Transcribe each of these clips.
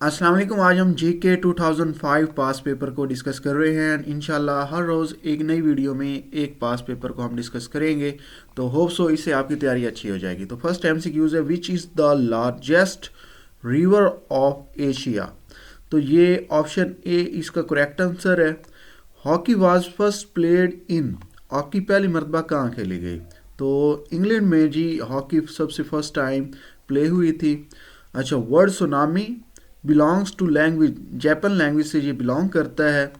अस्सलाम वालेकुम। आज हम जीके 2005 पास पेपर को डिस्कस कर रहे हैं। इंशाल्लाह हर रोज़ एक नई वीडियो में एक पास पेपर को हम डिस्कस करेंगे, तो होप सो इससे आपकी तैयारी अच्छी हो जाएगी। तो फर्स्ट एमसीक्यूज है, which is the largest river of Asia. तो ये ऑप्शन ए इसका करेक्ट आंसर है। Hockey was first played in, hockey पहली मरतबा कहाँ खेली गई? तो इंग्लैंड में जी हॉकी सबसे फर्स्ट टाइम प्ले हुई थी। अच्छा, word tsunami belongs to language, Japan language से ये बिलोंग करता है।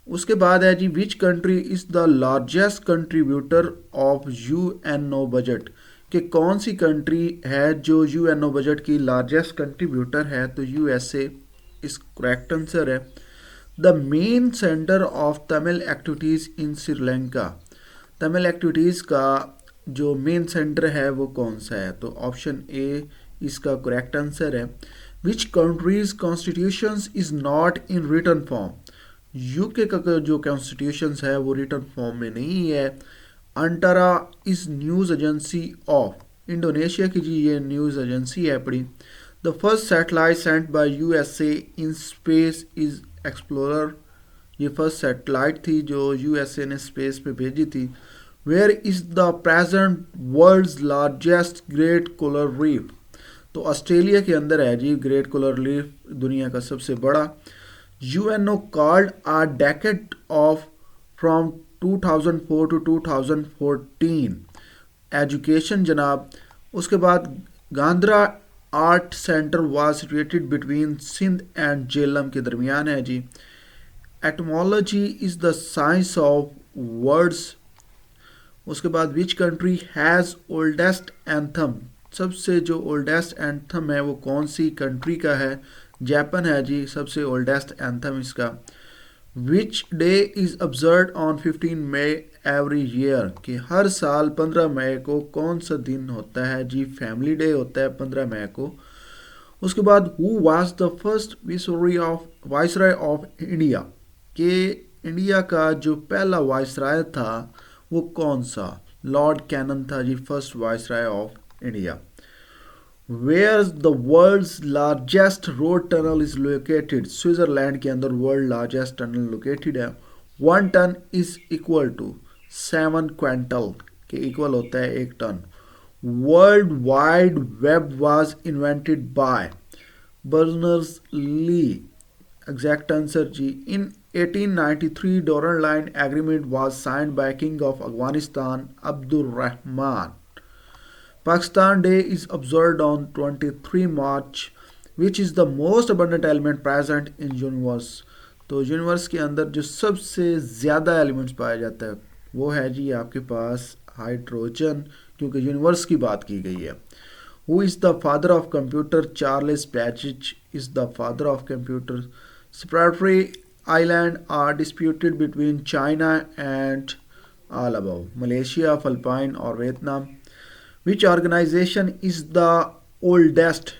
उसके बाद है जी, which country is the largest contributor of UNO budget. कि कौन सी कंट्री है जो यूएनओ बजट की लार्जेस्ट कंट्रीब्यूटर है? तो यूएसए इस करेक्ट आंसर है। The main centre of Tamil activities in Sri Lanka, Tamil activities का जो मेन सेंटर है वो कौन सा है? तो ऑप्शन ए इसका करेक्ट आंसर है। Which country's constitution is not in written form, UK का जो कॉन्स्टिट्यूशन है वो रिटन फॉर्म में नहीं है। Antara is news agency of, Indonesia की जी ये न्यूज़ एजेंसी है पड़ी। The first satellite sent by USA in space is explorer, ये फर्स्ट सैटेलाइट थी जो यूएसए ने स्पेस पे भेजी थी। Where is the present world's largest great coral reef, तो ऑस्ट्रेलिया के अंदर है जी ग्रेट कोलर रीफ, दुनिया का सबसे बड़ा। UNO called a decade of from 2004 to 2014 education जनाब। उसके बाद Gandhara art centre was situated between Sindh and Jhelum के दरमियान है जी। Etymology is the science of words. उसके बाद which country has oldest anthem, सबसे जो ओल्डेस्ट एंथम है वो कौन सी कंट्री का है? जापान है जी सबसे ओल्डेस्ट एंथम इसका। Which day is observe on 15 May every year, कि हर साल 15 मई को कौन सा दिन होता है? जी फैमिली डे होता है 15 मई को। उसके बाद who was the first viceroy of India, के इंडिया का जो पहला वाइसराय था वो कौन सा? लॉर्ड कैनन था जी first viceroy of India. Where the world's largest road tunnel is located, Switzerland के अंदर वर्ल्ड लार्जेस्ट टनल लोकेटेड है। 1 ton is equal to 7 quintal, के इक्वल होता है 1 ton. World wide web was invented by Berners Lee, exact answer जी। In 1893 Durand line agreement was signed by king of Afghanistan Abdul Rahman. Pakistan Day is observed on 23 March, which is the most abundant element present in universe। तो universe के अंदर जो सबसे ज़्यादा elements पाया जाता है वो है जी आपके पास हाइड्रोजन, क्योंकि यूनिवर्स की बात की गई है। Who is the father of computer? Charles Babbage is the father of computer. Spratly island are disputed between China and all above, Malaysia, Philippine और Vietnam. Which organization is the oldest?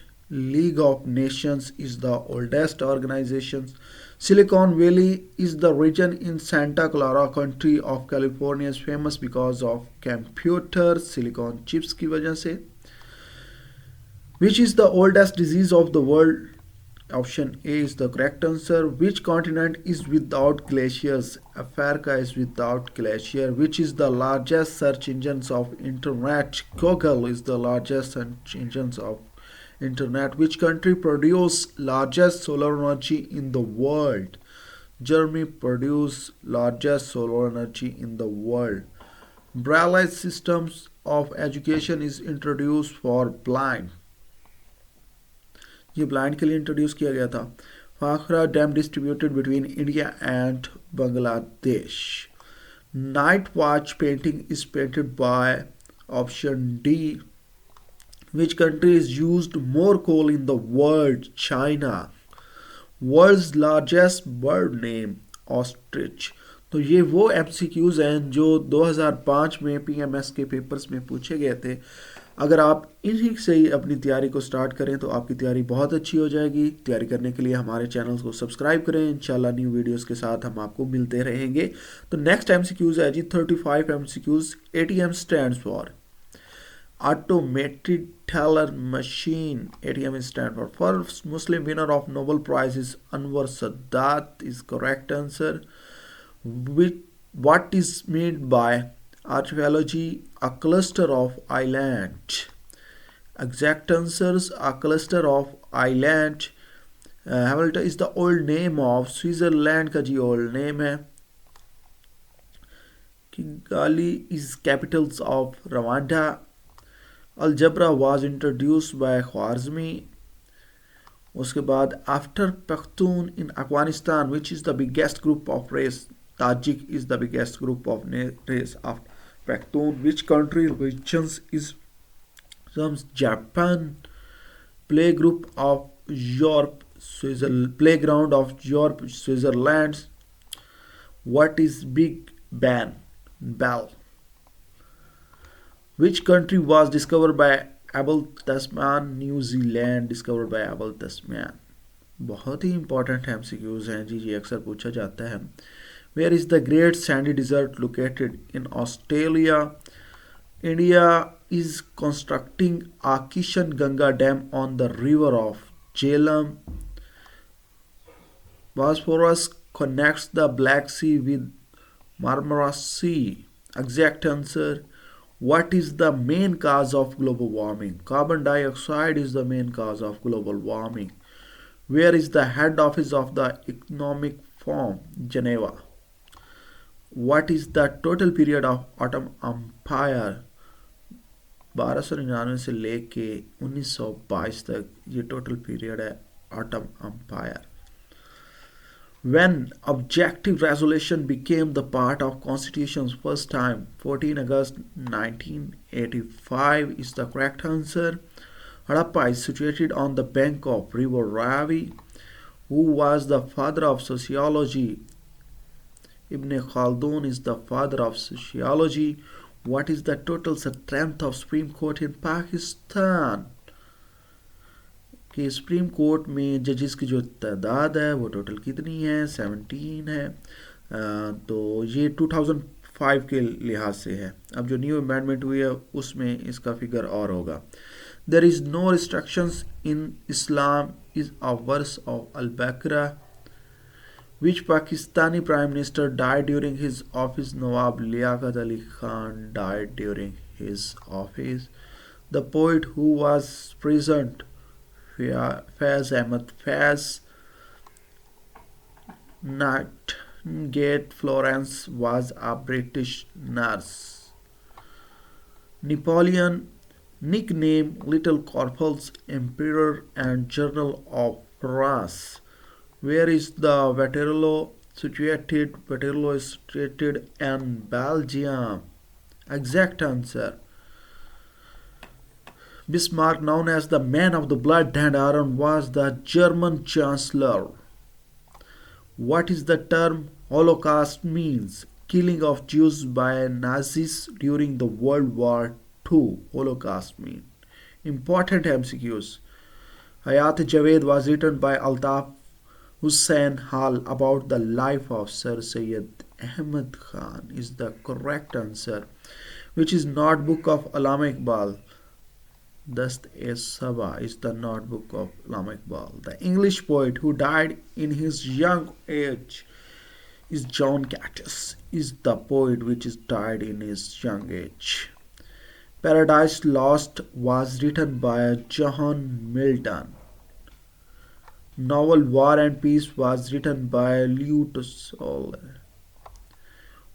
League of Nations is the oldest organization. Silicon Valley is the region in Santa Clara County of California is famous because of computer silicon chips की वजह से। Which is the oldest disease of the world? Option A is the correct answer. Which continent is without glaciers? Africa is without glacier. Which is the largest search engines of internet? Google is the largest search engines of internet. Which country produce largest solar energy in the world? Germany produce largest solar energy in the world. Braille systems of education is introduced for blind, ये blind के लिए introduce किया गया था। फाखरा dam distributed between India and Bangladesh. Night watch painting is painted by option D. Which country is used more coal in the world? China. World's largest bird name? Ostrich. तो ये वो एमसीक्यूज हैं जो 2005 में पीएमएस के पेपर्स में पूछे गए थे। अगर आप इन्हीं से ही अपनी तैयारी को स्टार्ट करें तो आपकी तैयारी बहुत अच्छी हो जाएगी। तैयारी करने के लिए हमारे चैनल को सब्सक्राइब करें। इंशाल्लाह न्यू वीडियोस के साथ हम आपको मिलते रहेंगे। तो नेक्स्ट एमसीक्यूज है जी 35 MCQs. ATM stands for Automated teller machine. ATM is stand for. First Muslim winner of Nobel Prize is Anwar Sadat is correct answer. What is meant by archaeology? A cluster of islands. Exact answers: a cluster of island. Helvetia is the old name of Switzerland का जी old name है. Kigali is capitals of Rwanda. Algebra was introduced by Khwarizmi. उसके बाद after Pakhtun in Afghanistan which is the biggest group of race. Tajik is the biggest group of race of Pakhtun. Which country religions is Japan. Play group of Europe playground of Europe, Switzerland. What is Big Ben? Bell. Which country was discovered by Abel Tasman? New Zealand discovered by Abel Tasman. बहुत ही important MCQs हैं जी, ये अक्सर पूछा जाता है. Where is the Great Sandy Desert located? In Australia. India is constructing a Kishan Ganga Dam on the river of Jhelum. Bosphorus connects the Black Sea with Marmara Sea. Exact answer. What is the main cause of global warming? Carbon dioxide is the main cause of global warming. Where is the head office of the Economic Forum? Geneva. What is the total period of Ottoman Empire? 1299 से लेके 1922 तक ये total period है Ottoman Empire. When objective resolution became the part of Constitution's first time, 14 August 1985 is the correct answer. Harappa is situated on the bank of river Ravi. Who was the father of sociology? Ibn Khaldun is the father of sociology. What is the total strength of Supreme Court in Pakistan? कि supreme court में जजेस की जो तादाद है वो total कितनी है? 17 है. तो ये 2005 के लिहाज से है. अब जो न्यू अमेंडमेंट हुई है उसमें इसका फिगर और होगा. There is no restrictions in Islam is a verse of Al Baqarah. Which Pakistani prime minister died during his office? Nawab Liaquat Ali Khan died during his office. The poet who was present? Faiz Ahmed Faiz. Nightingale Florence was a British nurse. Napoleon nicknamed Little Corpus Emperor and General of France. Where is the Waterloo situated? Waterloo is situated in Belgium. Exact answer. Bismarck, known as the man of the blood and iron, was the German chancellor. What is the term Holocaust means? Killing of Jews by Nazis during the World War II. Holocaust mean. Important MCQs. Hayat Javed was written by Altaf Hussain Hall about the life of Sir Syed Ahmad Khan is the correct answer. Which is not book of Allama Iqbal? Dast-e-Saba is the notebook of Allama Iqbal. The English poet who died in his young age is John Keats. Is the poet which is died in his young age. Paradise Lost was written by John Milton. Novel War and Peace was written by Leo Tolstoy.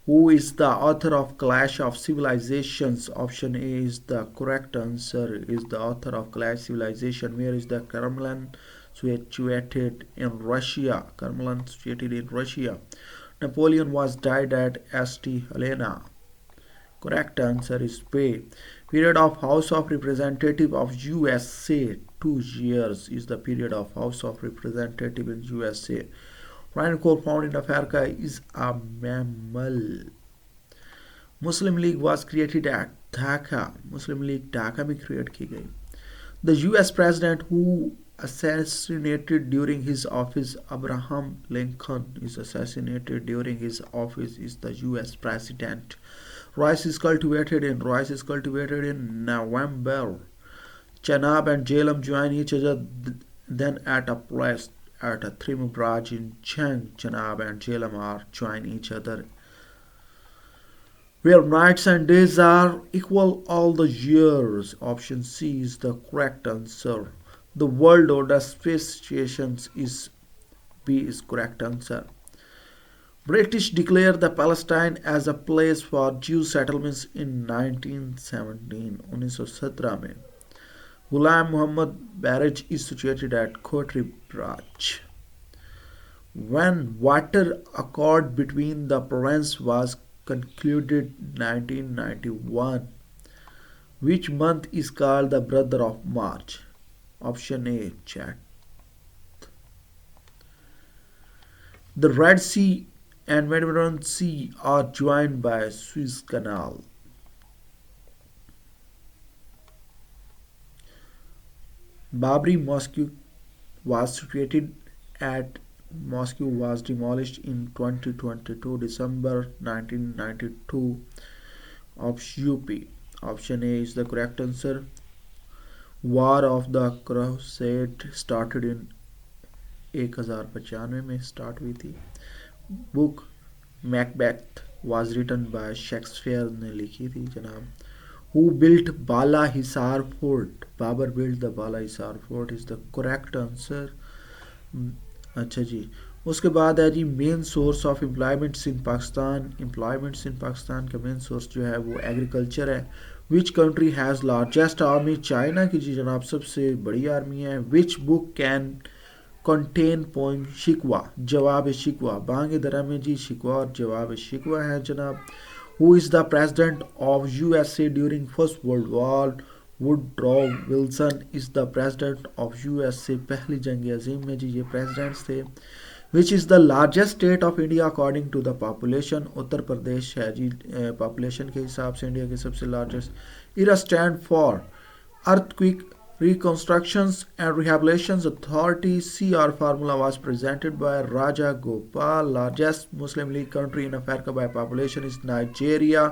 Who is the author of Clash of Civilizations? Option A is the correct answer. Is the author of Clash Civilization. Where is the Kremlin situated in Russia? Kremlin situated in Russia. Napoleon was died at St. Helena. Correct answer is B. Period of House of Representative of USA. 2 years is the period of House of Representative in USA. Rhinoceros found in Africa is a mammal. Muslim League was created at Dhaka. Muslim League Dhaka में create की गई. The US president who assassinated during his office, Abraham Lincoln is assassinated during his office is the US president. Rice is cultivated in November. Chenab and Jhelum join each other then at a place at a Thrimbraj in Cheng. Chenab and Jhelum are join each other where nights and days are equal all the years. Option C is the correct answer. The world order space stations is B is correct answer. British declared the Palestine as a place for Jew settlements in 1917. 1917 में Ghulam Muhammad Barrage is situated at Kotri Braj. When water accord between the provinces was concluded 1991. Which month is called the brother of March? Option A, chat. The Red Sea and Mediterranean Sea are joined by Suez Canal. Babri Mosque was situated at Mosque was demolished in 2022 December 1992 of UP. Option A is the correct answer. War of the Crusade started in 1095 में start हुई थी. Book Macbeth was written by Shakespeare ने लिखी थी जनाब. Who built Bala Hisar Fort? Babur built the Bala Hisar Fort is the correct answer. अच्छा जी, उसके बाद है जी main source of employments in Pakistan. Employments in Pakistan का मेन सोर्स जो है वो एग्रीकल्चर है. Which country has largest army? China की जी जनाब सबसे बड़ी आर्मी है. Which book can contain poem Shikwa? Jawab शिकवा. बांगे दरा में जी शिकवा और जवाब शिकवा है जनाब. Who is the president of USA during first world war? Woodrow Wilson is the president of USA. पहली जंग अजीम में जी ये प्रेसिडेंट्स थे. Which is the largest state of India according to the population? Uttar Pradesh है जी पॉपुलेशन के हिसाब से इंडिया की सबसे largest. ERRA stand for earthquake Reconstructions and Rehabilitations Authority. CR formula was presented by Raja Gopal. Largest Muslim League country in Africa by population is Nigeria.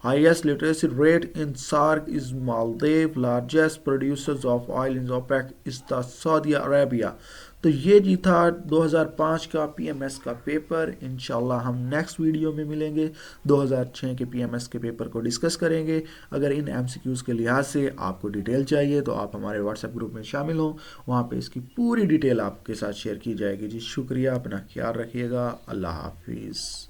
Highest literacy rate in SAARC is Maldives. Largest producers of oil in OPEC is the Saudi Arabia. तो ये जी था 2005 का PMS का paper. इंशाल्लाह हम next video में मिलेंगे. 2006 के PMS के पेपर को डिस्कस करेंगे. अगर इन MCQs के लिहाज से आपको डिटेल चाहिए तो आप हमारे व्हाट्सएप ग्रुप में शामिल हों. वहाँ पे इसकी पूरी डिटेल आपके साथ शेयर की जाएगी. जी शुक्रिया, अपना ख्याल रखिएगा. अल्लाह हाफिज़.